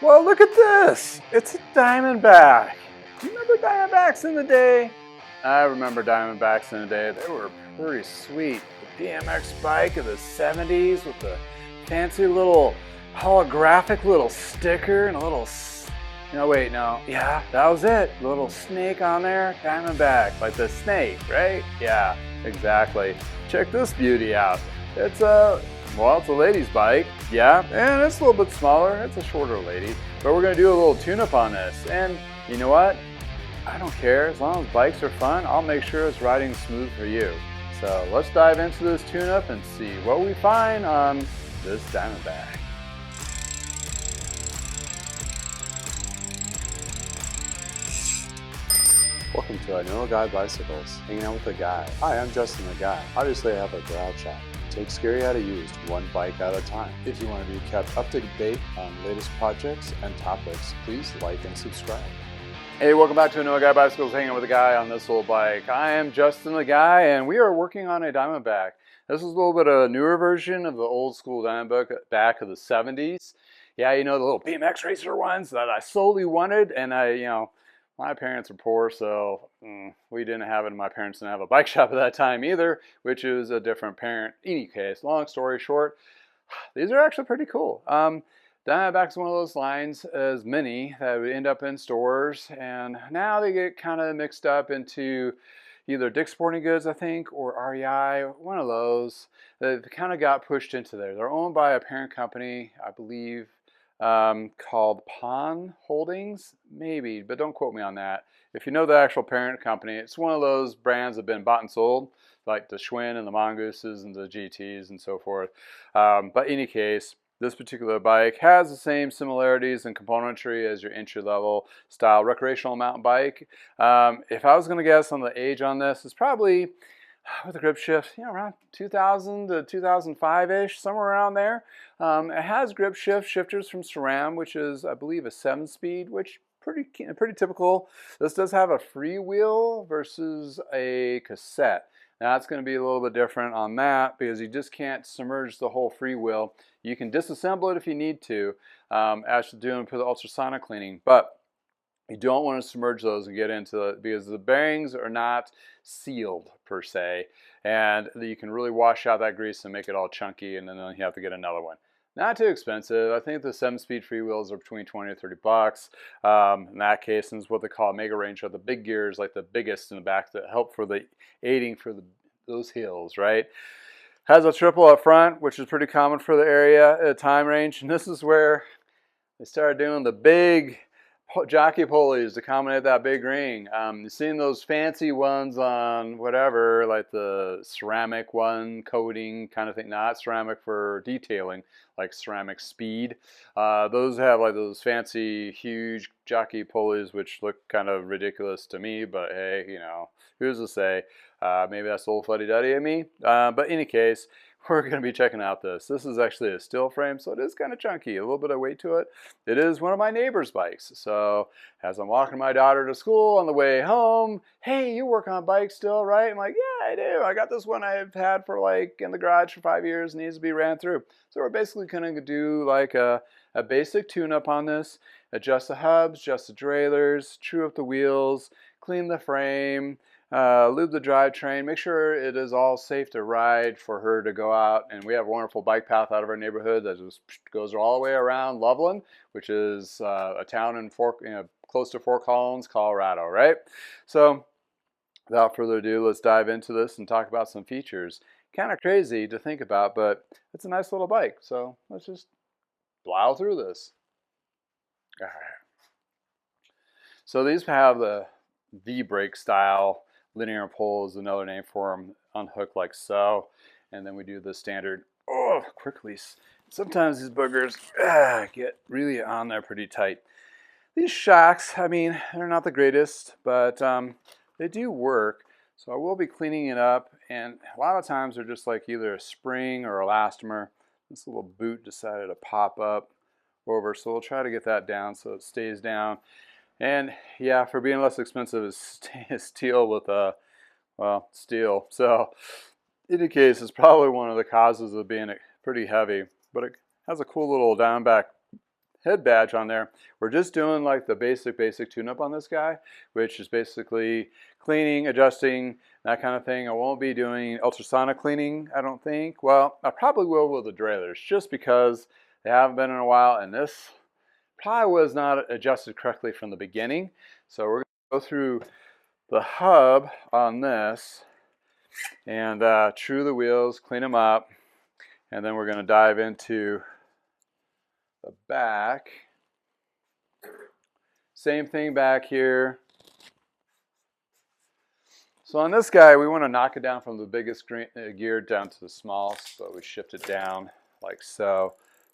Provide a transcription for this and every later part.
Well, look at this. It's a Diamondback. Do you remember Diamondbacks in the day? I remember Diamondbacks in the day. They were pretty sweet. The BMX bike of the 70s with the fancy little holographic little sticker and a little, no wait, no, yeah, that was it. A little snake on there, Diamondback, like the snake, right? Yeah, exactly. Check this beauty out. It's a Well, it's a lady's bike, yeah, and it's a little bit smaller. It's a shorter lady, but we're gonna do a little tune-up on this. And you know what? I don't care. As long as bikes are fun, I'll make sure it's riding smooth for you. So let's dive into this tune-up and see what we find on this Diamondback. Welcome to I Know a Guy Bicycles, hanging out with a guy. Hi, I'm Justin the Guy. Obviously I have a garage shop. Take scary out of used, one bike at a time. If you want to be kept up to date on latest projects and topics, please like and subscribe. Hey, welcome back to I Know a Guy Bicycles, hanging out with a guy on this little bike. I am Justin the Guy, and we are working on a Diamondback. This is a little bit of a newer version of the old school Diamondback back of the 70s. Yeah, you know, the little BMX racer ones that I solely wanted, and my parents are poor, so we didn't have it. My parents didn't have a bike shop at that time either, which is a different parent. In any case, long story short, these are actually pretty cool. Diamondback's one of those lines, as many, that would end up in stores, and now they get kind of mixed up into either Dick's Sporting Goods, I think, or REI, one of those. They kind of got pushed into there. They're owned by a parent company, I believe, called Pon Holdings, maybe, but don't quote me on that. If you know the actual parent company, it's one of those brands that have been bought and sold, like the Schwinn and the Mongooses and the GTs and so forth. But in any case, this particular bike has the same similarities and componentry as your entry-level style recreational mountain bike. If I was going to guess on the age on this, it's probably with the grip shift, around 2000 to 2005-ish, somewhere around there. It has grip shifters from SRAM, which is, I believe, a 7-speed, which pretty typical. This does have a freewheel versus a cassette. Now, it's going to be a little bit different on that because you just can't submerge the whole freewheel. You can disassemble it if you need to, as you're doing for the ultrasonic cleaning, but you don't want to submerge those and get into it because the bearings are not sealed per se, and you can really wash out that grease and make it all chunky, and then you have to get another one. Not too expensive. I think the 7-speed freewheels are between 20 or 30 bucks. In that case, and it's what they call a mega range, or the big gears, like the biggest in the back that help for the aiding for those hills, right? Has a triple up front, which is pretty common for the area at time range, and this is where they started doing the big jockey pulleys to accommodate that big ring. You've seen those fancy ones on whatever, like the ceramic one coating kind of thing, not ceramic for detailing, like ceramic speed. Those have like those fancy huge jockey pulleys, which look kind of ridiculous to me, but hey, who's to say? Maybe that's a little fuddy-duddy at me. But in any case, we're going to be checking out this. This is actually a steel frame, so it is kind of chunky, a little bit of weight to it. It is one of my neighbor's bikes. So as I'm walking my daughter to school on the way home, hey, you work on bikes still, right? I'm like, yeah, I do. I got this one I've had for like in the garage for 5 years, needs to be ran through. So we're basically going to do like a basic tune-up on this, adjust the hubs, adjust the derailleurs, true up the wheels, clean the frame, lube the drivetrain, make sure it is all safe to ride for her to go out. And we have a wonderful bike path out of our neighborhood that just goes all the way around Loveland, which is a town in close to Fort Collins, Colorado, right? So without further ado, let's dive into this and talk about some features. Kind of crazy to think about, but it's a nice little bike. So let's just plow through this. All right. So these have the V-brake style. Linear pull is another name for them, unhooked like so. And then we do the standard, quick release. Sometimes these boogers get really on there pretty tight. These shocks, I mean, they're not the greatest, but they do work. So I will be cleaning it up, and a lot of times they're just like either a spring or elastomer. This little boot decided to pop up over, so we'll try to get that down so it stays down. And yeah, for being less expensive, is steel with steel. So in any case, it's probably one of the causes of being pretty heavy, but it has a cool little Diamondback head badge on there. We're just doing like the basic tune-up on this guy, which is basically cleaning, adjusting, that kind of thing. I won't be doing ultrasonic cleaning, I don't think. Well, I probably will with the derailleurs, just because they haven't been in a while, and this probably was not adjusted correctly from the beginning. So we're going to go through the hub on this and true the wheels, clean them up, and then we're going to dive into the back. Same thing back here. So on this guy, we want to knock it down from the biggest gear down to the smallest, but we shift it down like so,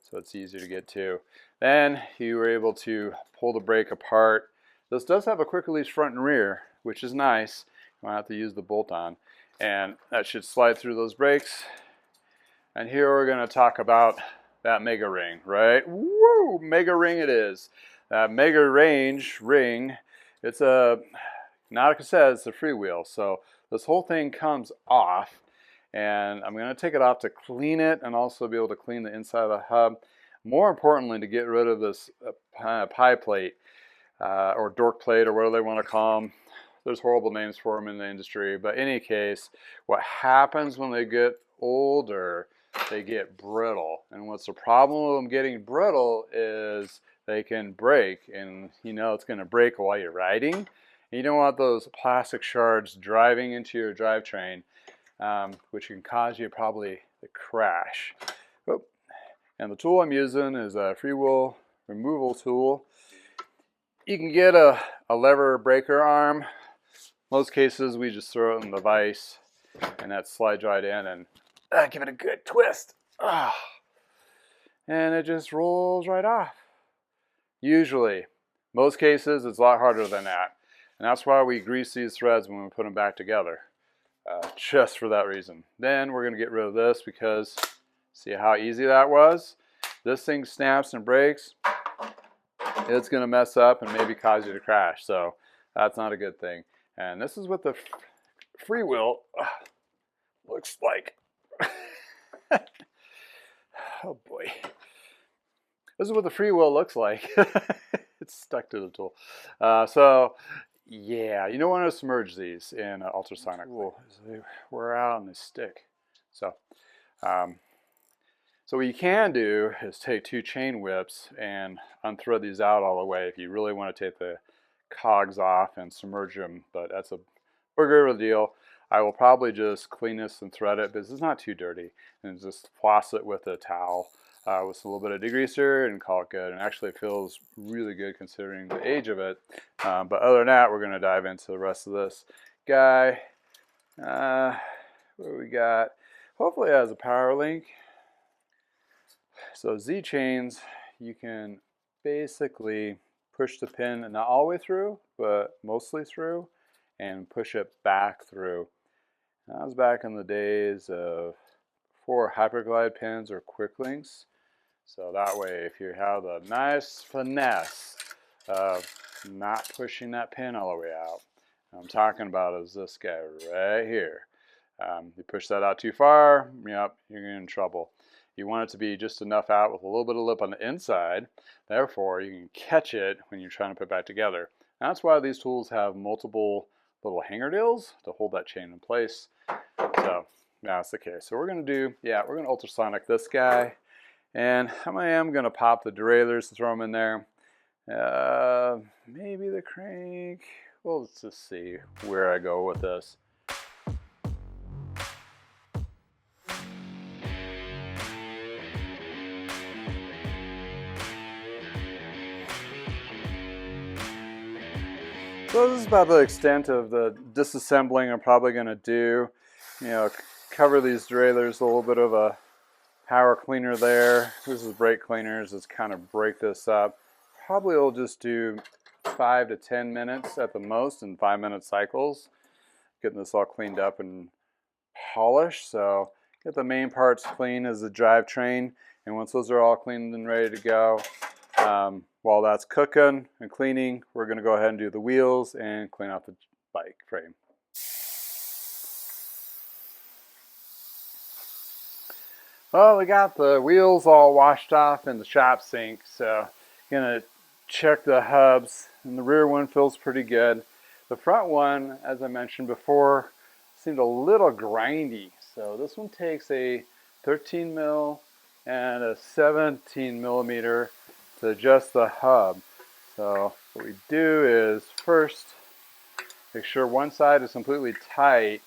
so it's easier to get to. Then you were able to pull the brake apart. This does have a quick release front and rear, which is nice. You won't have to use the bolt on, and that should slide through those brakes. And here we're going to talk about that mega ring, right? Woo! Mega ring it is. That mega range ring, it's not a cassette, it's a freewheel. So this whole thing comes off, and I'm going to take it off to clean it and also be able to clean the inside of the hub. More importantly, to get rid of this pie plate or dork plate or whatever they want to call them. There's horrible names for them in the industry, but in any case, what happens when they get older, they get brittle. And what's the problem with them getting brittle is they can break, and you know it's going to break while you're riding. You don't want those plastic shards driving into your drivetrain, which can cause you probably to crash. Oh. And the tool I'm using is a freewheel removal tool. You can get a lever breaker arm. Most cases we just throw it in the vise and that slides right in and give it a good twist. And it just rolls right off. Usually. Most cases it's a lot harder than that. And that's why we grease these threads when we put them back together. Just for that reason. Then we're going to get rid of this because see how easy that was? This thing snaps and breaks. It's going to mess up and maybe cause you to crash. So that's not a good thing. And this is what the freewheel looks like. Oh boy. This is what the freewheel looks like. It's stuck to the tool. So yeah, you don't want to submerge these in ultrasonic. They wear out and they stick. So what you can do is take 2 chain whips and unthread these out all the way if you really want to take the cogs off and submerge them, but that's a bigger of a deal. I will probably just clean this and thread it because it's not too dirty, and just floss it with a towel with a little bit of degreaser and call it good. And actually it feels really good considering the age of it. But other than that, we're going to dive into the rest of this guy. What do we got? Hopefully it has a power link. So Z chains, you can basically push the pin not all the way through, but mostly through, and push it back through. And that was back in the days of before hyperglide pins or quick links. So that way, if you have the nice finesse of not pushing that pin all the way out, I'm talking about is this guy right here. You push that out too far, yep, you're in trouble. You want it to be just enough out with a little bit of lip on the inside. Therefore, you can catch it when you're trying to put it back together. And that's why these tools have multiple little hanger deals to hold that chain in place. So that's the case. So we're going to do, we're going to ultrasonic this guy. And I am going to pop the derailleurs to throw them in there. Maybe the crank. Well, let's just see where I go with this. So this is about the extent of the disassembling I'm probably going to do. You know, cover these derailleurs, a little bit of a power cleaner there. This is brake cleaners. Let's kind of break this up. Probably will just do 5 to 10 minutes at the most in 5-minute cycles. Getting this all cleaned up and polished. So get the main parts clean as the drivetrain. And once those are all cleaned and ready to go, while that's cooking and cleaning, we're going to go ahead and do the wheels and clean out the bike frame. Well, we got the wheels all washed off in the shop sink, so Gonna check the hubs, and the rear one feels pretty good. The front one, as I mentioned before, seemed a little grindy. So this one takes a 13 mil and a 17 millimeter to adjust the hub. So what we do is first make sure one side is completely tight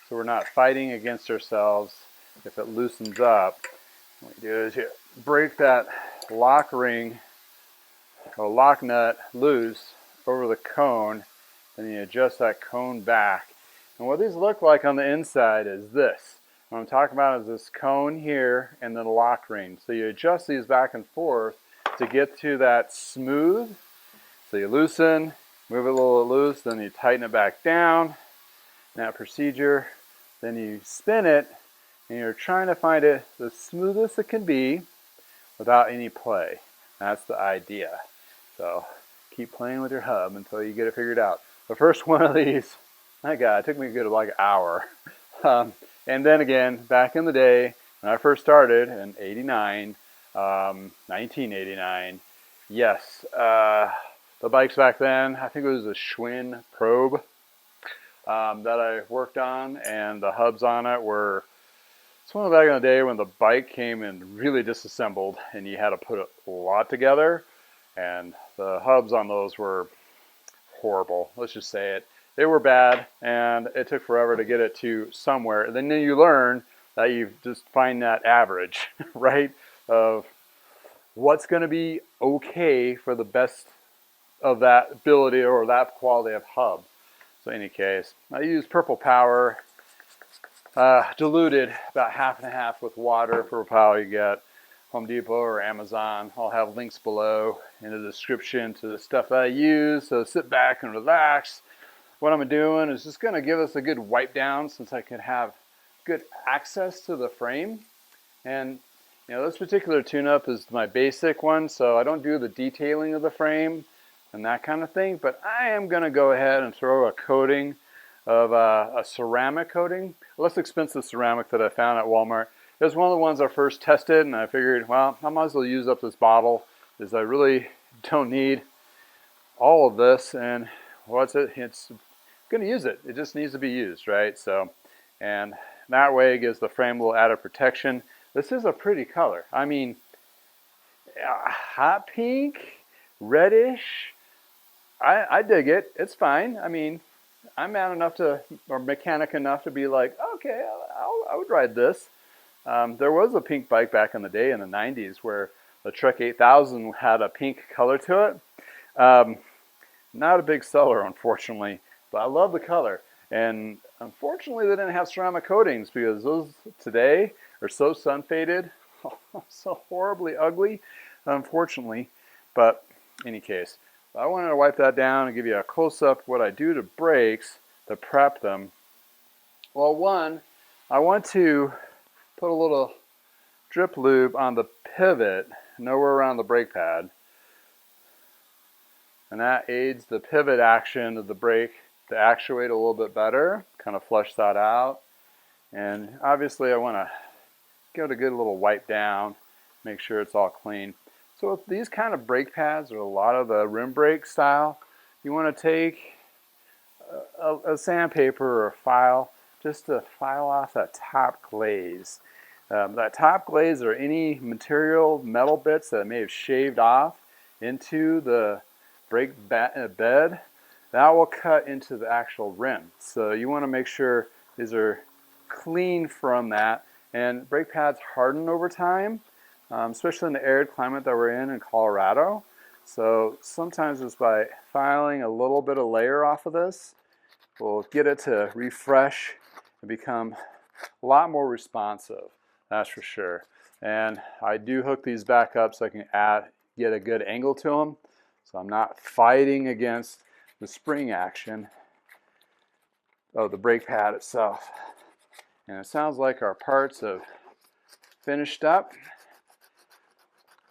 so we're not fighting against ourselves if it loosens up. What you do is you break that lock ring or lock nut loose over the cone, and you adjust that cone back. And what these look like on the inside is this. What I'm talking about is this cone here and then the lock ring. So you adjust these back and forth to get to that smooth. So you loosen, move it a little loose, then you tighten it back down. That procedure, then you spin it, and you're trying to find it the smoothest it can be without any play. That's the idea. So keep playing with your hub until you get it figured out. The first one of these, my God, it took me a good like hour. And then again, back in the day, when I first started in 1989, yes, the bikes back then, I think it was a Schwinn Probe that I worked on, and the hubs on it were, it's one of back in the day when the bike came in really disassembled and you had to put a lot together, and the hubs on those were horrible. Let's just say it. They were bad, and it took forever to get it to somewhere. And then you learn that you just find that average, right, of what's going to be okay for the best of that ability or that quality of hub. So in any case, I use Purple Power, diluted about half and half with water. Purple Power you get Home Depot or Amazon. I'll have links below in the description to the stuff that I use. So sit back and relax. What I'm doing is just going to give us a good wipe down since I can have good access to the frame. And you know, this particular tune-up is my basic one, so I don't do the detailing of the frame and that kind of thing, but I am going to go ahead and throw a coating of a ceramic coating, less expensive ceramic that I found at Walmart. It was one of the ones I first tested, and I figured, well, I might as well use up this bottle because I really don't need all of this. And what's it? It's going to use it. It just needs to be used, right? So, and that way it gives the frame a little added protection. This is a pretty color. I mean, hot pink, reddish. I dig it. It's fine. I mean, I'm man enough to, or mechanic enough to be like, okay, I would ride this. There was a pink bike back in the day in the 90s where the Trek 8000 had a pink color to it. Not a big seller, unfortunately, but I love the color. And unfortunately, they didn't have ceramic coatings because those today are so sun faded, so horribly ugly, unfortunately. But in any case, I wanted to wipe that down and give you a close-up of what I do to brakes to prep them. Well, one, I want to put a little drip lube on the pivot, nowhere around the brake pad. And that aids the pivot action of the brake to actuate a little bit better, kind of flush that out. And obviously I want to give it a good little wipe down, make sure it's all clean. So with these kind of brake pads, or a lot of the rim brake style, you want to take a sandpaper or a file just to file off that top glaze. That top glaze or any material, metal bits that may have shaved off into the brake bed, that will cut into the actual rim. So you want to make sure these are clean from that. And brake pads harden over time, especially in the arid climate that we're in Colorado. So sometimes just by filing a little bit of layer off of this, we'll get it to refresh and become a lot more responsive, that's for sure. And I do hook these back up so I can get a good angle to them, so I'm not fighting against the spring action of the brake pad itself. And it sounds like our parts have finished up.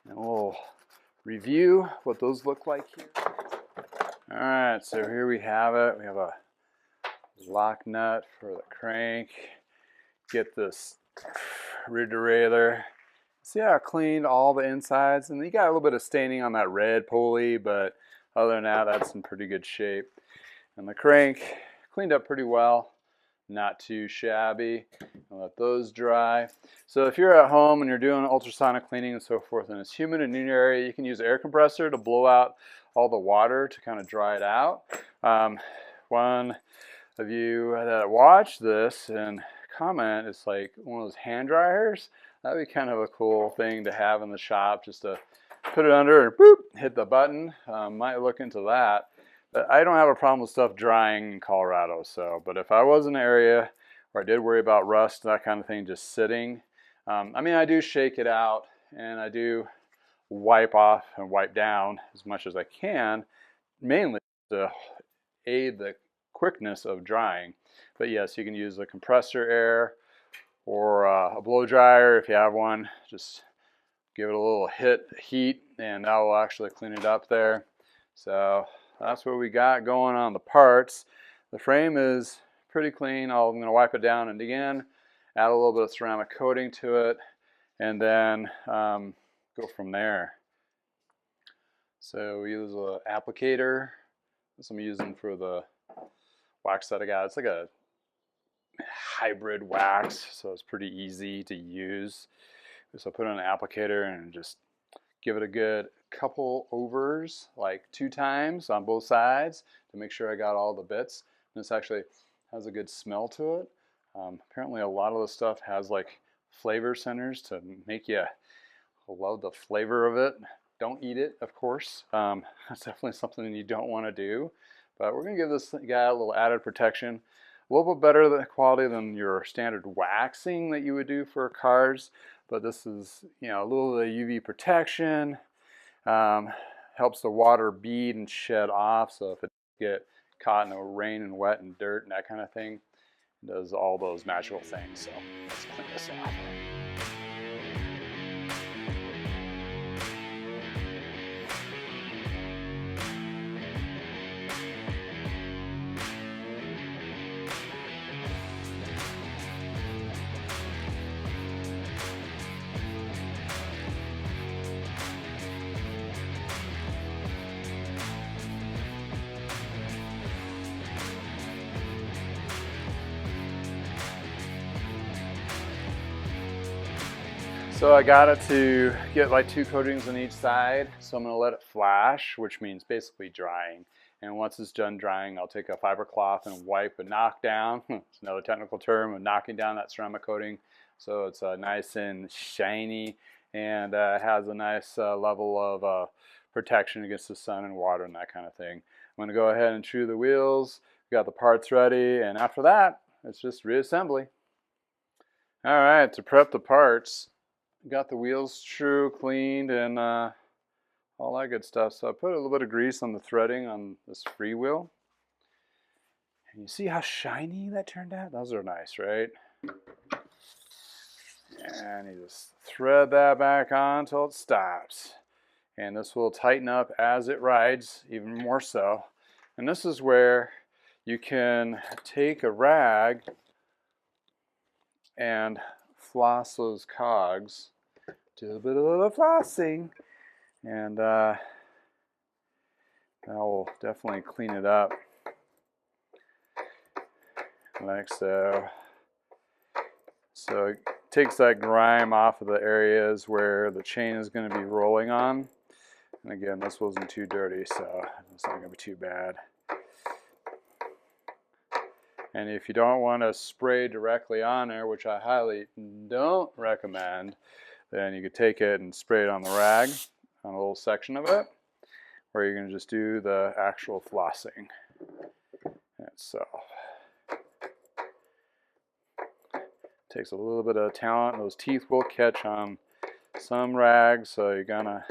And we'll review what those look like here. All right, so here we have it. We have a lock nut for the crank. Get this rear derailleur See how I cleaned all the insides, and you got a little bit of staining on that red pulley, but other than that, that's in pretty good shape. And the crank cleaned up pretty well, not too shabby. I'll let those dry. So if you're at home and you're doing ultrasonic cleaning and so forth, and it's humid in your area, you can use an air compressor to blow out all the water to kind of dry it out. One of you that watch this and comment, it's like one of those hand dryers. That'd be kind of a cool thing to have in the shop, just to put it under and boop, hit the button. Might look into that. But I don't have a problem with stuff drying in Colorado. So, but if I was in an area where I did worry about rust, that kind of thing, just sitting, I mean, I do shake it out and I do wipe off and wipe down as much as I can, mainly to aid the quickness of drying. But yes, you can use the compressor air or a blow dryer if you have one. Just give it a little heat, and that will actually clean it up there. So that's what we got going on the parts. The frame is pretty clean. I'm going to wipe it down and again, add a little bit of ceramic coating to it, and then go from there. So we use an applicator. This I'm using for the wax that I got. It's like a hybrid wax, so it's pretty easy to use. So I put on an applicator and just give it a good couple overs, like 2 times on both sides, to make sure I got all the bits. And this actually has a good smell to it. Apparently a lot of the stuff has like flavor centers to make you love the flavor of it. Don't eat it, of course. That's definitely something you don't want to do. But we're going to give this guy a little added protection. A little bit better quality than your standard waxing that you would do for cars. But this is, you know, a little bit of UV protection. Helps the water bead and shed off. So if it get caught in the rain and wet and dirt and that kind of thing, it does all those magical things. So let's clean this off. So I got it to get like 2 coatings on each side. So I'm going to let it flash, which means basically drying. And once it's done drying, I'll take a fiber cloth and wipe and knock down. It's another technical term of knocking down that ceramic coating. So it's nice and shiny and has a nice level of protection against the sun and water and that kind of thing. I'm going to go ahead and true the wheels. We got the parts ready, and after that, it's just reassembly. All right, to prep the parts, got the wheels true, cleaned, and all that good stuff. So I put a little bit of grease on the threading on this freewheel. And you see how shiny that turned out? Those are nice, right? And you just thread that back on until it stops. And this will tighten up as it rides, even more so. And this is where you can take a rag and floss those cogs. Do a bit of the flossing, and that will definitely clean it up, like so. So it takes that grime off of the areas where the chain is going to be rolling on. And again, this wasn't too dirty, so it's not going to be too bad. And if you don't want to spray directly on there, which I highly don't recommend, then you could take it and spray it on the rag, on a little section of it, or you can just do the actual flossing itself. Takes a little bit of talent. Those teeth will catch on some rags, so you're gonna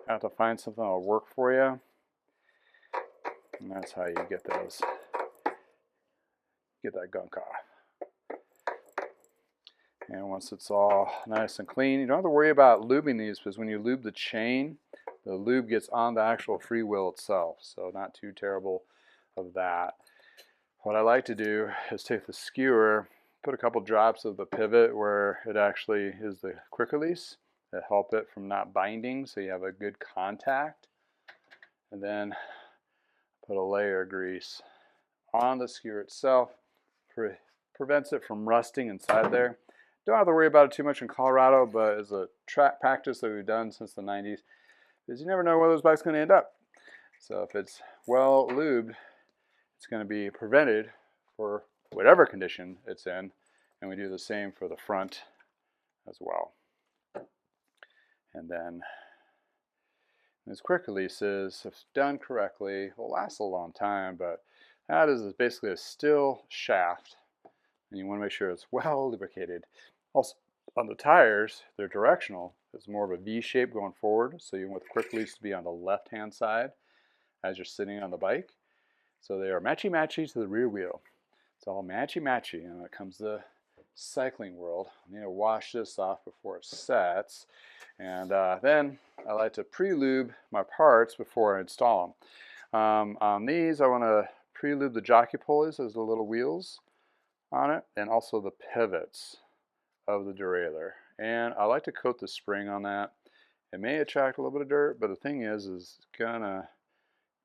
have to find something that'll work for you. And that's how you get those, get that gunk off. And once it's all nice and clean, you don't have to worry about lubing these, because when you lube the chain, the lube gets on the actual freewheel itself. So not too terrible of that. What I like to do is take the skewer, put a couple drops of the pivot where it actually is the quick release, to help it from not binding, so you have a good contact. And then put a layer of grease on the skewer itself. Prevents it from rusting inside there. Don't have to worry about it too much in Colorado, but it's a track practice that we've done since the 90s, because you never know where those bikes are going to end up. So if it's well lubed, it's going to be prevented for whatever condition it's in. And we do the same for the front as well. And then these quick releases, if done correctly, will last a long time, but that is basically a still shaft, and you want to make sure it's well lubricated. Also, on the tires, they're directional. It's more of a V shape going forward, so you want the quick release to be on the left-hand side as you're sitting on the bike. So they are matchy-matchy to the rear wheel. It's all matchy-matchy, and when it comes to cycling world, I need to wash this off before it sets. And then I like to pre-lube my parts before I install them. On these, I want to pre-lube the jockey pulleys, as the little wheels on it, and also the pivots of the derailleur. And I like to coat the spring on that. It may attract a little bit of dirt, but the thing is it's gonna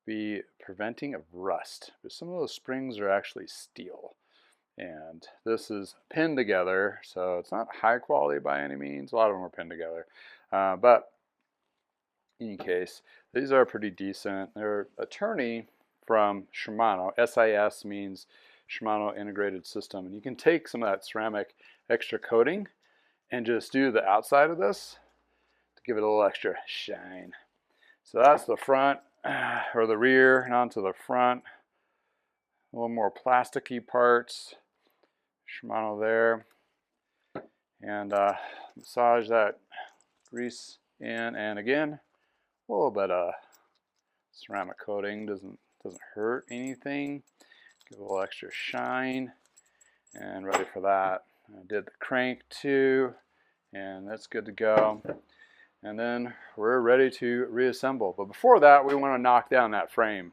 be preventing of rust. But some of those springs are actually steel. And this is pinned together, so it's not high quality by any means. A lot of them are pinned together. But in any case, these are pretty decent. They're a tourney from Shimano. SIS means Shimano Integrated System. And you can take some of that ceramic extra coating and just do the outside of this to give it a little extra shine. So that's the front, or the rear, and onto the front. A little more plasticky parts. Shimano there. And massage that grease in, and again, a little bit of ceramic coating doesn't hurt anything. Give a little extra shine, and ready for that. I did the crank too, and that's good to go. And then we're ready to reassemble. But before that, we want to knock down that frame.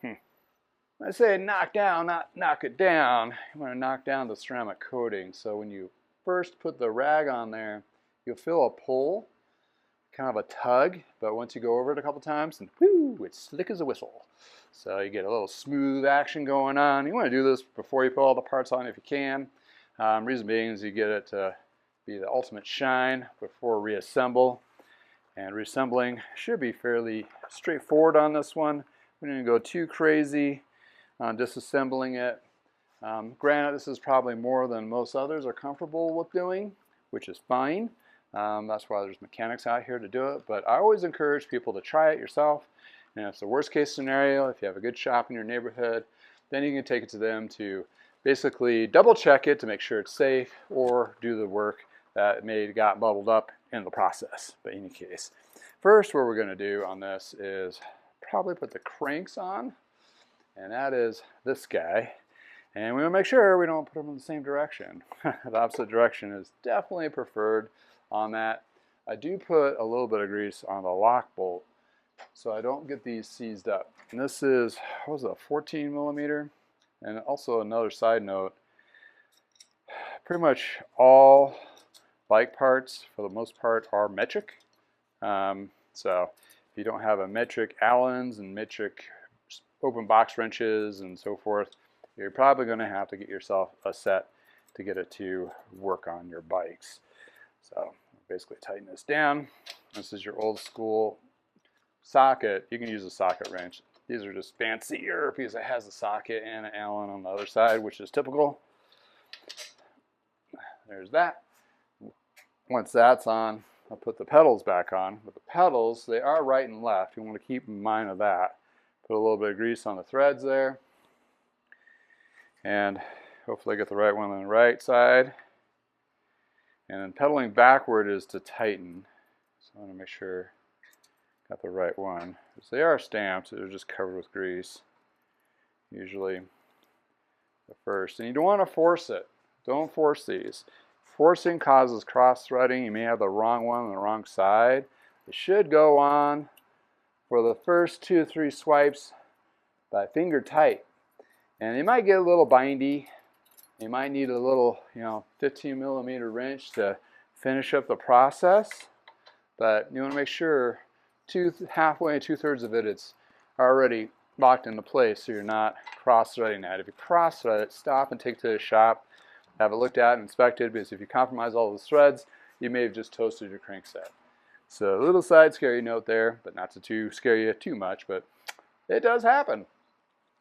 I say knock down, not knock it down. You want to knock down the ceramic coating. So when you first put the rag on there, you'll feel a pull, kind of a tug, but once you go over it a couple times, and whoo, it's slick as a whistle. So you get a little smooth action going on. You want to do this before you put all the parts on if you can. Reason being is you get it to be the ultimate shine before reassemble. And reassembling should be fairly straightforward on this one. We didn't go too crazy on disassembling it. Granted, this is probably more than most others are comfortable with doing, which is fine. That's why there's mechanics out here to do it. But I always encourage people to try it yourself. And if it's the worst case scenario, if you have a good shop in your neighborhood, then you can take it to them to basically double check it to make sure it's safe, or do the work that may have got bubbled up in the process. But in any case, first what we're going to do on this is probably put the cranks on, and that is this guy. And we want to make sure we don't put them in the same direction. The opposite direction is definitely preferred on that. I do put a little bit of grease on the lock bolt so I don't get these seized up. And this is, what was it, 14 millimeter? And also another side note, pretty much all bike parts for the most part are metric. So if you don't have a metric Allens and metric open box wrenches and so forth, you're probably going to have to get yourself a set to get it to work on your bikes. So basically tighten this down. This is your old school socket. You can use a socket wrench. These are just fancier because it has a socket and an Allen on the other side, which is typical. There's that. Once that's on, I'll put the pedals back on. With the pedals, they are right and left. You want to keep in mind of that. Put a little bit of grease on the threads there. And hopefully get the right one on the right side. And then pedaling backward is to tighten. So I want to make sure I got the right one. Because they are stamped, so they're just covered with grease. Usually the first. And you don't want to force it. Don't force these. Forcing causes cross-threading. You may have the wrong one on the wrong side. It should go on for the first 2 or 3 swipes by finger tight. And it might get a little bindy. You might need a little, 15 millimeter wrench to finish up the process. but you want to make sure halfway, 2/3 of it, it's already locked into place so you're not cross-threading that. If you cross-thread it, stop and take it to the shop, have it looked at and inspected, because if you compromise all those threads, you may have just toasted your crankset. So a little side scary note there, but not to scare you too much, but it does happen.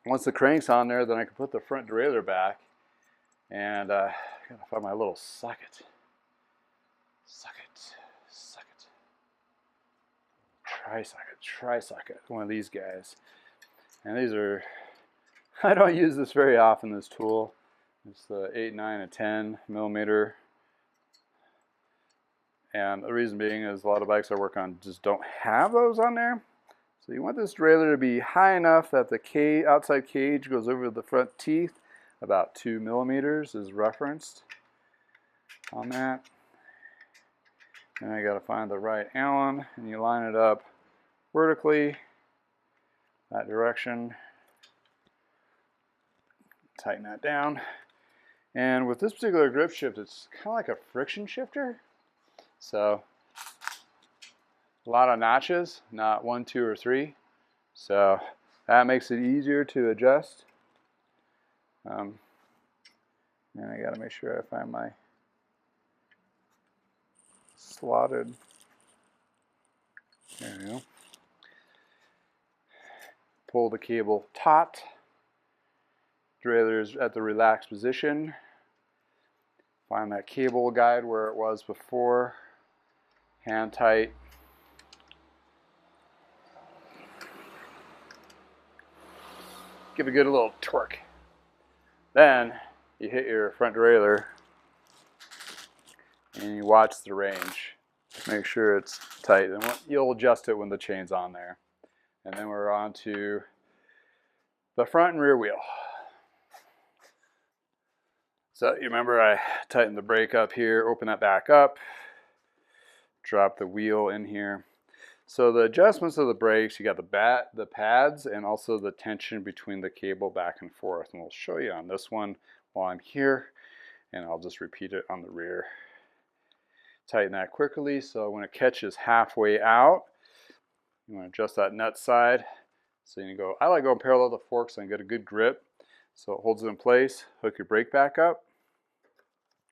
Once the crank's on there, then I can put the front derailleur back, and I gotta find my little socket. Tri-socket, one of these guys. And these are, I don't use this very often, this tool. It's the 8, 9, and 10 millimeter. And the reason being is a lot of bikes I work on just don't have those on there. So you want this derailleur to be high enough that the outside cage goes over the front teeth. About 2 millimeters is referenced on that. And I got to find the right Allen, and you line it up vertically, that direction. Tighten that down. And with this particular grip shift, it's kind of like a friction shifter. So a lot of notches, not 1, 2, or 3. So that makes it easier to adjust. And I got to make sure I find my slotted. There we go. Pull the cable taut. Derailleur is at the relaxed position. Find that cable guide where it was before. Hand tight. Give a good little torque. Then you hit your front derailleur and you watch the range. Make sure it's tight, and you'll adjust it when the chain's on there. And then we're on to the front and rear wheel. So you remember I tightened the brake up here, open that back up, drop the wheel in here. So the adjustments of the brakes, you got the pads and also the tension between the cable back and forth. And we'll show you on this one while I'm here, and I'll just repeat it on the rear. Tighten that quickly so when it catches halfway out, you want to adjust that nut side. So you go, I like going parallel to the fork so I can get a good grip. So it holds it in place. Hook your brake back up.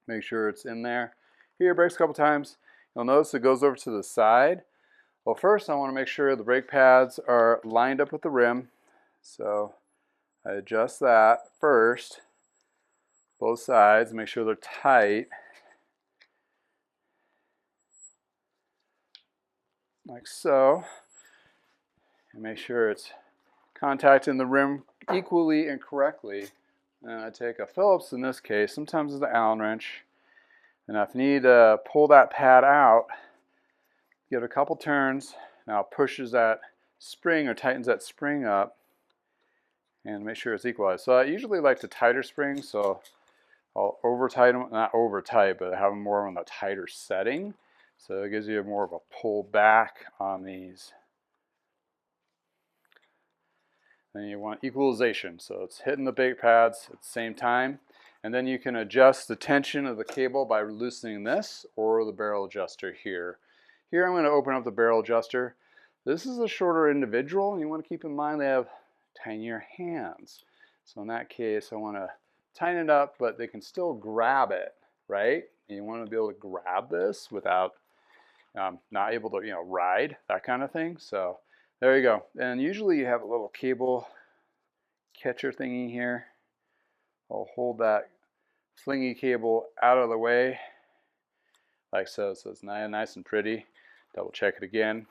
Make sure it's in there. Hit your brakes a couple times. You'll notice it goes over to the side. Well, first I want to make sure the brake pads are lined up with the rim. So I adjust that first, both sides, make sure they're tight. Like so. And make sure it's contacting the rim equally and correctly. And I take a Phillips in this case, sometimes it's an Allen wrench. And if you need to pull that pad out, give it a couple turns. Now it pushes that spring or tightens that spring up and make sure it's equalized. So I usually like the tighter springs, so I'll over tighten them, not over tight, but have them more on the tighter setting. So it gives you more of a pull back on these. Then you want equalization, so it's hitting the brake pads at the same time. And then you can adjust the tension of the cable by loosening this or the barrel adjuster here. Here I'm going to open up the barrel adjuster. This is a shorter individual, and you want to keep in mind they have tinier hands. So in that case, I want to tighten it up, but they can still grab it, right? And you want to be able to grab this without not able to, ride, that kind of thing. So there you go. And usually you have a little cable catcher thingy here. I'll hold that flingy cable out of the way, like so. So it's nice and pretty. Double check it again.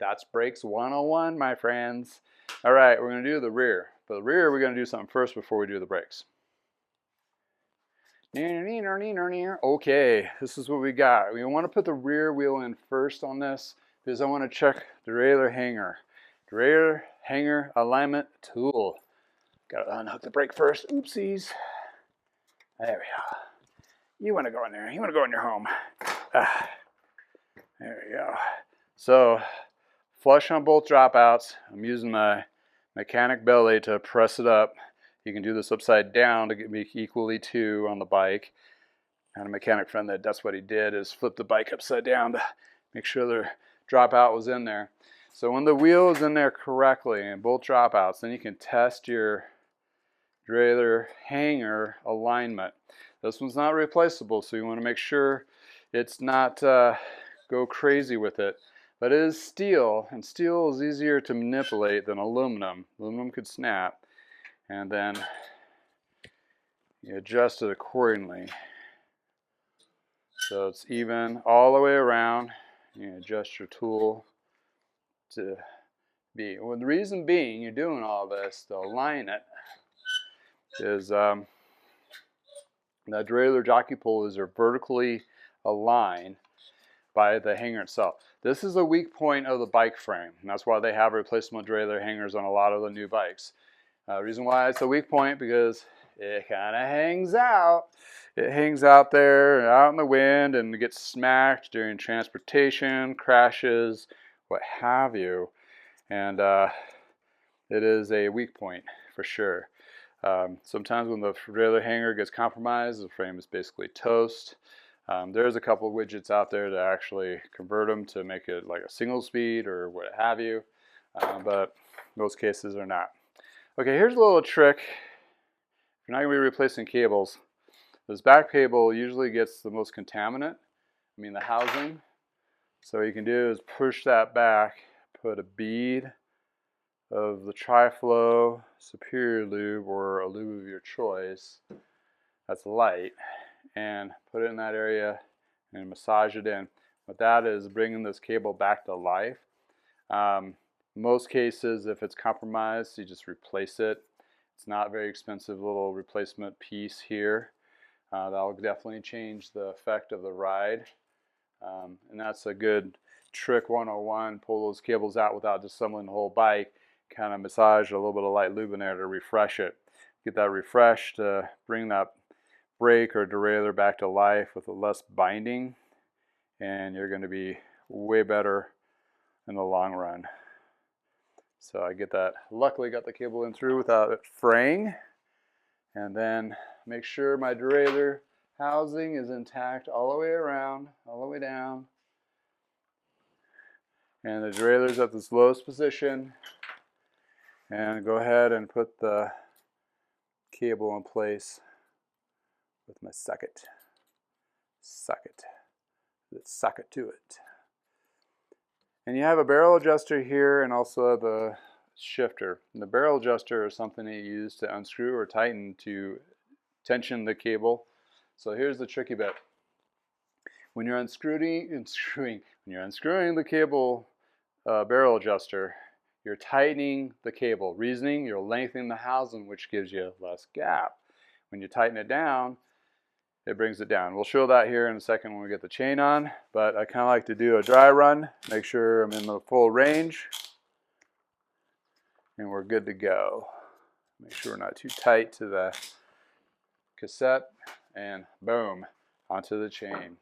That's brakes 101, my friends. All right, we're going to do the rear. For the rear, we're going to do something first before we do the brakes. Okay, this is what we got. We want to put the rear wheel in first on this because I want to check derailleur hanger. Derailleur hanger alignment tool. Got to unhook the brake first. Oopsies. There we go. You want to go in there. You want to go in your home. There we go. So, flush on both dropouts. I'm using my mechanic belly to press it up. You can do this upside down to get me equally two on the bike. I had a mechanic friend that's what he did, is flip the bike upside down to Make sure the dropout was in there. So when the wheel is in there correctly and both dropouts, then you can test your derailleur hanger alignment. This one's not replaceable, so you want to make sure it's not go crazy with it. But it is steel, and steel is easier to manipulate than aluminum. Aluminum could snap, and then you adjust it accordingly. So it's even all the way around. You adjust your tool to be. Well, the reason being you're doing all this to align it is that derailleur jockey pulleys are vertically aligned by the hanger itself. This is a weak point of the bike frame, and that's why they have replacement derailleur hangers on a lot of the new bikes. The reason why it's a weak point because it kind of hangs out. It hangs out there, out in the wind, and gets smacked during transportation, crashes, what have you. And it is a weak point for sure. Sometimes when the derailleur hanger gets compromised, the frame is basically toast. There's a couple of widgets out there to actually convert them to make it like a single speed or what have you, but most cases are not. Okay, here's a little trick. If you're not going to be replacing cables, this back cable usually gets the most contaminant, the housing. So what you can do is push that back, put a bead of the Tri-Flow Superior Lube or a lube of your choice that's light, and put it in that area and massage it in. What that is bringing this cable back to life. Most cases, if it's compromised, you just replace it. It's not very expensive little replacement piece here. That'll definitely change the effect of the ride. And that's a good trick 101. Pull those cables out without disassembling the whole bike. Kind of massage a little bit of light lube in there to refresh it. Get that refreshed to bring that brake or derailleur back to life with less binding, and you're going to be way better in the long run. So I get that, luckily got the cable in through without it fraying, and then make sure my derailleur housing is intact all the way around, all the way down, and the derailleur's at this lowest position, and go ahead and put the cable in place with my socket. Let's sock it to it. And you have a barrel adjuster here and also the shifter. And the barrel adjuster is something that you use to unscrew or tighten to tension the cable. So here's the tricky bit. When you're unscrewing the cable barrel adjuster, you're tightening the cable. Reasoning, you're lengthening the housing, which gives you less gap. When you tighten it down, it brings it down. We'll show that here in a second when we get the chain on, but I kind of like to do a dry run, make sure I'm in the full range, and we're good to go. Make sure we're not too tight to the cassette, and boom, onto the chain.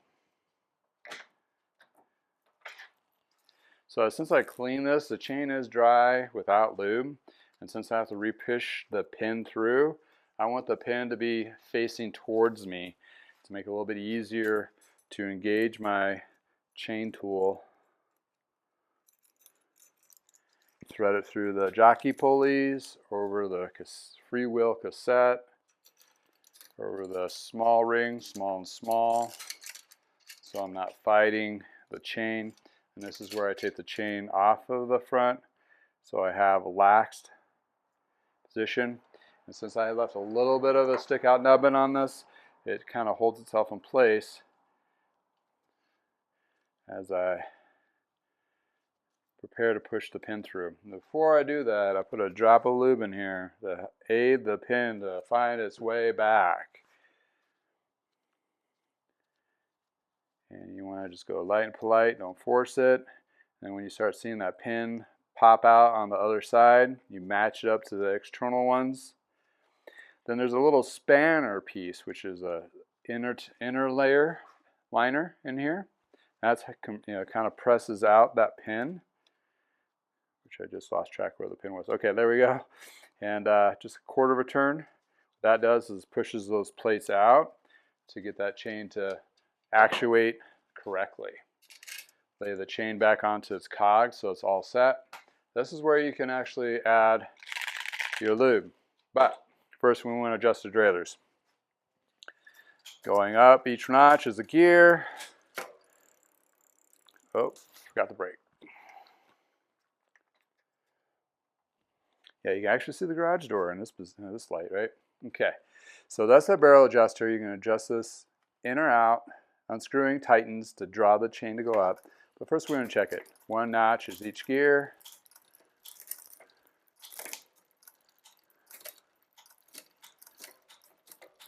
So since I clean this, the chain is dry without lube, and since I have to repush the pin through, I want the pin to be facing towards me to make it a little bit easier to engage my chain tool. Thread it through the jockey pulleys, over the freewheel cassette, over the small ring, small and small, so I'm not fighting the chain. And this is where I take the chain off of the front, so I have a laxed position. And since I left a little bit of a stick out nubbin on this, it kind of holds itself in place as I prepare to push the pin through. And before I do that, I put a drop of lube in here to aid the pin to find its way back. And you want to just go light and polite, don't force it. And when you start seeing that pin pop out on the other side, you match it up to the external ones. Then there's a little spanner piece, which is a inner layer liner in here. That's, kind of presses out that pin, which I just lost track where the pin was. Okay, there we go. And just a quarter of a turn. What that does is pushes those plates out to get that chain to actuate correctly. lay the chain back onto its cog so it's all set. This is where you can actually add your lube. But first we want to adjust the derailleurs. Going up each notch is a gear. Oh, forgot the brake. Yeah, you can actually see the garage door in this light, right? Okay, so that's that barrel adjuster. You can adjust this in or out. Unscrewing tightens to draw the chain to go up. But first we're going to check it. One notch is each gear.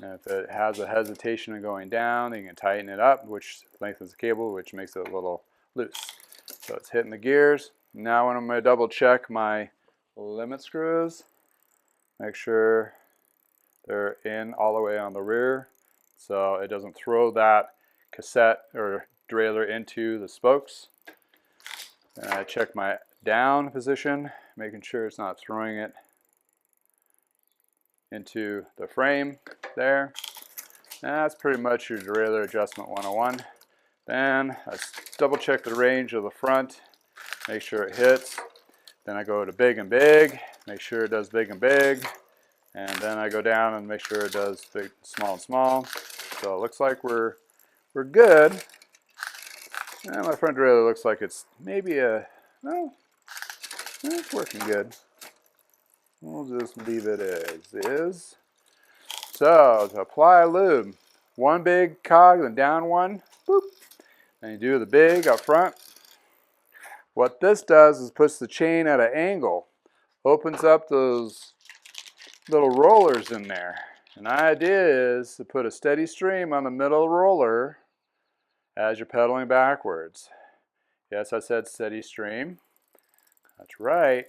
And if it has a hesitation of going down, you can tighten it up, which lengthens the cable, which makes it a little loose. So it's hitting the gears. Now when I'm going to double check my limit screws, make sure they're in all the way on the rear so it doesn't throw that cassette or derailleur into the spokes. And I check my down position, making sure it's not throwing it into the frame there. And that's pretty much your derailleur adjustment 101. Then I double check the range of the front, make sure it hits. Then I go to big and big, make sure it does big and big. And then I go down and make sure it does big, small and small. So it looks like we're good. And my front derailleur looks like it's maybe it's working good. We'll just leave it as is. So to apply lube, one big cog, then down one, boop. Then you do the big up front. What this does is puts the chain at an angle, opens up those little rollers in there. And the idea is to put a steady stream on the middle roller as you're pedaling backwards. Yes, I said steady stream. That's right.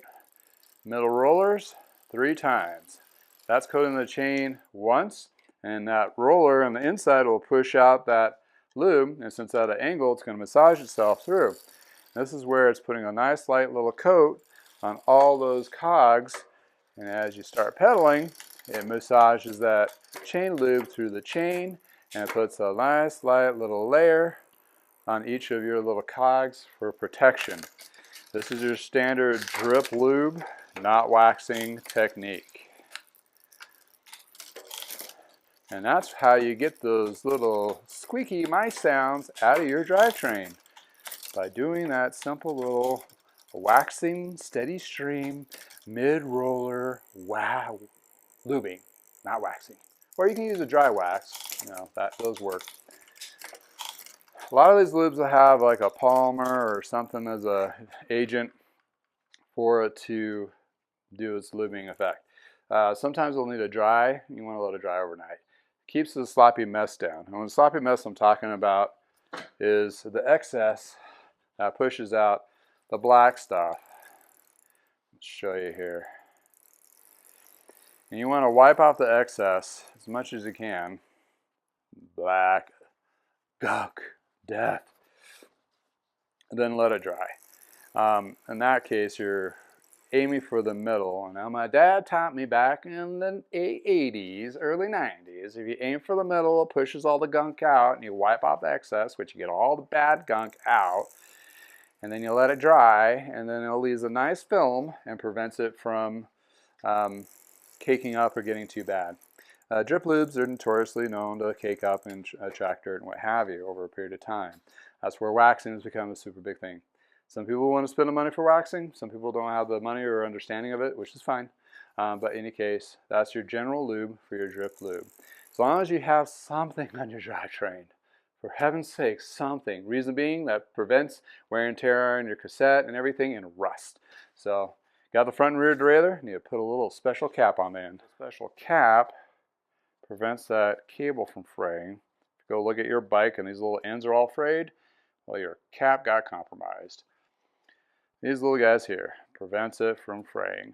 Middle rollers 3 times. That's coating the chain once, and that roller on the inside will push out that lube, and since at an angle, it's going to massage itself through. This is where it's putting a nice light little coat on all those cogs, and as you start pedaling, it massages that chain lube through the chain, and it puts a nice light little layer on each of your little cogs for protection. This is your standard drip lube, not waxing technique. And that's how you get those little squeaky mice sounds out of your drivetrain, by doing that simple little waxing steady stream mid-roller lubing, not waxing. Or you can use a dry wax, those work. A lot of these lubes will have like a polymer or something as a agent for it to do its lubing effect. Sometimes we'll need a dry. You want to let it dry overnight. Keeps the sloppy mess down. And when sloppy mess I'm talking about is the excess that pushes out the black stuff. Let's show you here. And you want to wipe off the excess as much as you can. Black gunk, death. And then let it dry. In that case, you're aiming for the middle. Now my dad taught me back in the 80s, early 90s, if you aim for the middle, it pushes all the gunk out, and you wipe off the excess, which you get all the bad gunk out, and then you let it dry, and then it leaves a nice film and prevents it from caking up or getting too bad. Drip lubes are notoriously known to cake up and attract dirt and what have you over a period of time. That's where waxing has become a super big thing. Some people want to spend the money for waxing. Some people don't have the money or understanding of it, which is fine. But in any case, that's your general lube for your drip lube. As long as you have something on your drivetrain, for heaven's sake, something. Reason being, that prevents wear and tear on your cassette and everything and rust. So, got the front and rear derailleur, you need to put a little special cap on the end. The special cap prevents that cable from fraying. If you go look at your bike and these little ends are all frayed, well, your cap got compromised. These little guys here prevents it from fraying.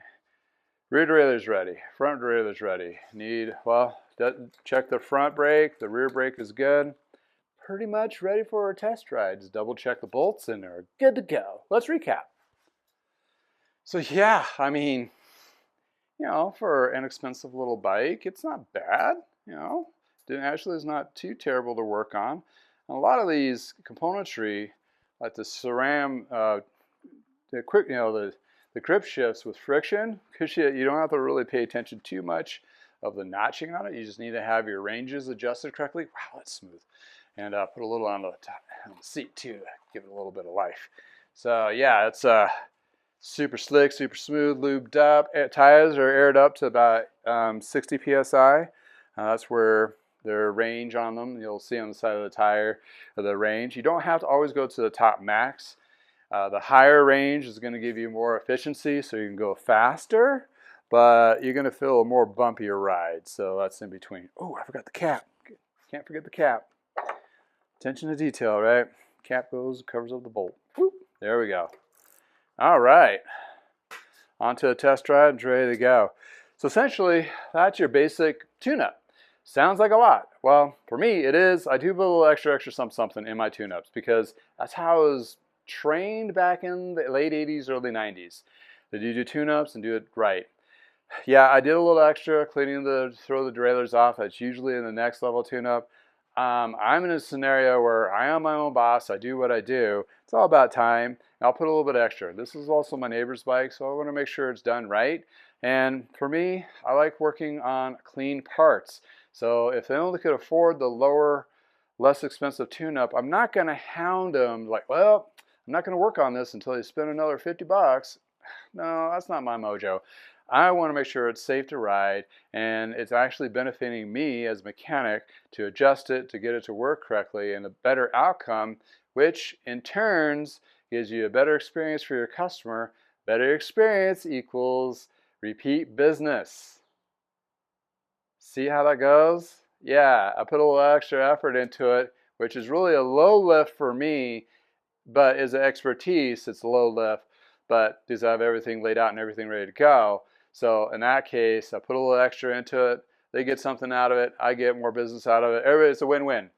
Rear derailleur's ready. Front derailleur's ready. Check the front brake. The rear brake is good. Pretty much ready for a test ride. Just double check the bolts and they're good to go. Let's recap. So yeah, I mean, for an inexpensive little bike, it's not bad. It actually is not too terrible to work on. And a lot of these componentry like the the quick, the grip shifts with friction, because you don't have to really pay attention too much of the notching on it. You just need to have your ranges adjusted correctly. Wow, that's smooth. And put a little on the seat too to give it a little bit of life. So yeah, it's super slick, super smooth, lubed up. Tires are aired up to about 60 psi. That's where their range on them. You'll see on the side of the tire the range. You don't have to always go to the top max. The higher range is going to give you more efficiency, so you can go faster, but you're going to feel a more bumpier ride. So that's in between. Oh, I forgot the cap. Can't forget the cap. Attention to detail, right? Cap goes, covers up the bolt. Whoop, there we go. All right. Onto a test drive and ready to go. So essentially, that's your basic tune-up. Sounds like a lot. Well, for me, it is. I do put a little extra something in my tune-ups because that's how I was trained back in the late 80s, early 90s. That you do tune-ups and do it right. Yeah, I did a little extra cleaning throw the derailleurs off. That's usually in the next level tune-up. I'm in a scenario where I am my own boss. I do what I do. It's all about time. And I'll put a little bit extra. This is also my neighbor's bike, so I want to make sure it's done right. And for me, I like working on clean parts. So if they only could afford the lower, less expensive tune-up, I'm not going to hound them like, well, I'm not going to work on this until you spend another 50 bucks. No, that's not my mojo. I want to make sure it's safe to ride and it's actually benefiting me as a mechanic to adjust it, to get it to work correctly, and a better outcome, which in turns gives you a better experience for your customer. Better experience equals repeat business. See how that goes? Yeah, I put a little extra effort into it, which is really a low lift for me, but as an expertise, it's a low lift, but because I have everything laid out and everything ready to go. So in that case, I put a little extra into it. They get something out of it. I get more business out of it. It's a win-win.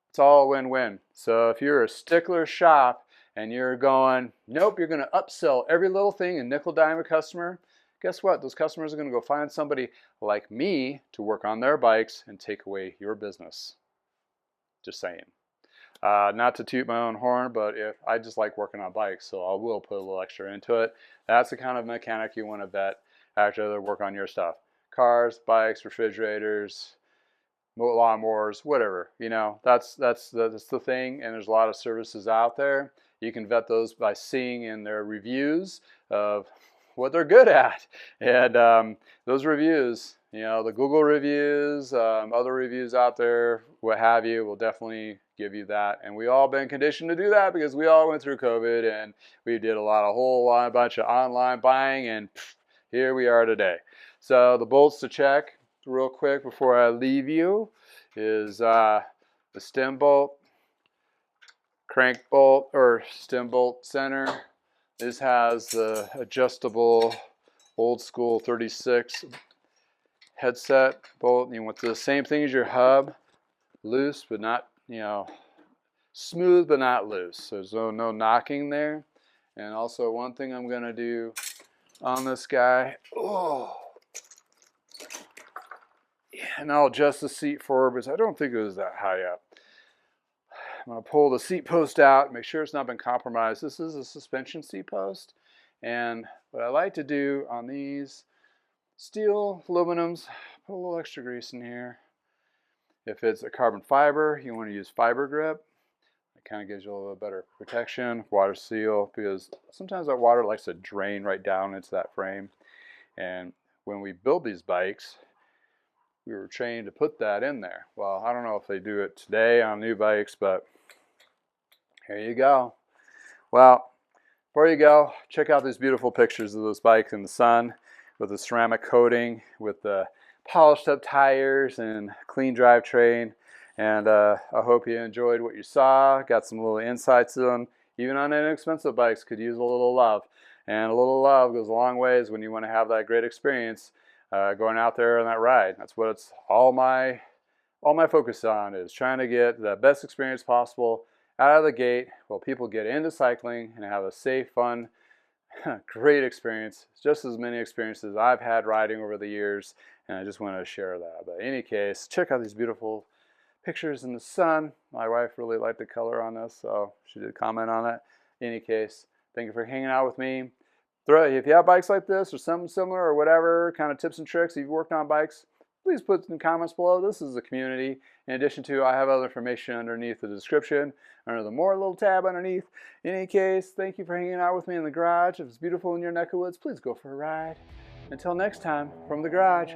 It's all a win-win. So if you're a stickler shop and you're going, nope, you're going to upsell every little thing and nickel dime a customer, guess what? Those customers are going to go find somebody like me to work on their bikes and take away your business. Just saying. Not to toot my own horn, but if I just like working on bikes, so I will put a little extra into it. That's the kind of mechanic you want to vet after they work on your stuff. Cars, bikes, refrigerators, lawnmowers, whatever. That's the thing, and there's a lot of services out there. You can vet those by seeing in their reviews of what they're good at. And those reviews, the Google reviews, other reviews out there, what have you, will definitely give you that. And we all been conditioned to do that because we all went through COVID and we did a bunch of online buying, and here we are today. So the bolts to check real quick before I leave you is the stem bolt, crank bolt, or stem bolt center. This has the adjustable old school 36 headset bolt. You want the same thing as your hub, loose but not, smooth but not loose. So there's no knocking there. And also one thing I'm going to do on this guy, and I'll adjust the seat forward because I don't think it was that high up. I'm going to pull the seat post out, make sure it's not been compromised. This is a suspension seat post, and what I like to do on these steel aluminums, put a little extra grease in here. If it's a carbon fiber, you want to use fiber grip. It kind of gives you a little better protection. Water seal, because sometimes that water likes to drain right down into that frame. And when we build these bikes, we were trained to put that in there. Well, I don't know if they do it today on new bikes, but here you go. Well, before you go, check out these beautiful pictures of this bike in the sun with the ceramic coating, with the polished up tires and clean drivetrain. And I hope you enjoyed what you saw, got some little insights to them. Even on inexpensive bikes, could use a little love. And a little love goes a long ways when you want to have that great experience going out there on that ride. That's what it's all my focus on, is trying to get the best experience possible out of the gate while people get into cycling and have a safe, fun, great experience. Just as many experiences I've had riding over the years, and I just want to share that. But in any case, check out these beautiful pictures in the sun. My wife really liked the color on this, so she did comment on it. In any case, thank you for hanging out with me. If you have bikes like this or something similar or whatever kind of tips and tricks you've worked on bikes, please put in the comments below. This is a community. In addition to, I have other information underneath the description, under the more little tab underneath. In any case, thank you for hanging out with me in the garage. If it's beautiful in your neck of woods, please go for a ride. Until next time, from the garage.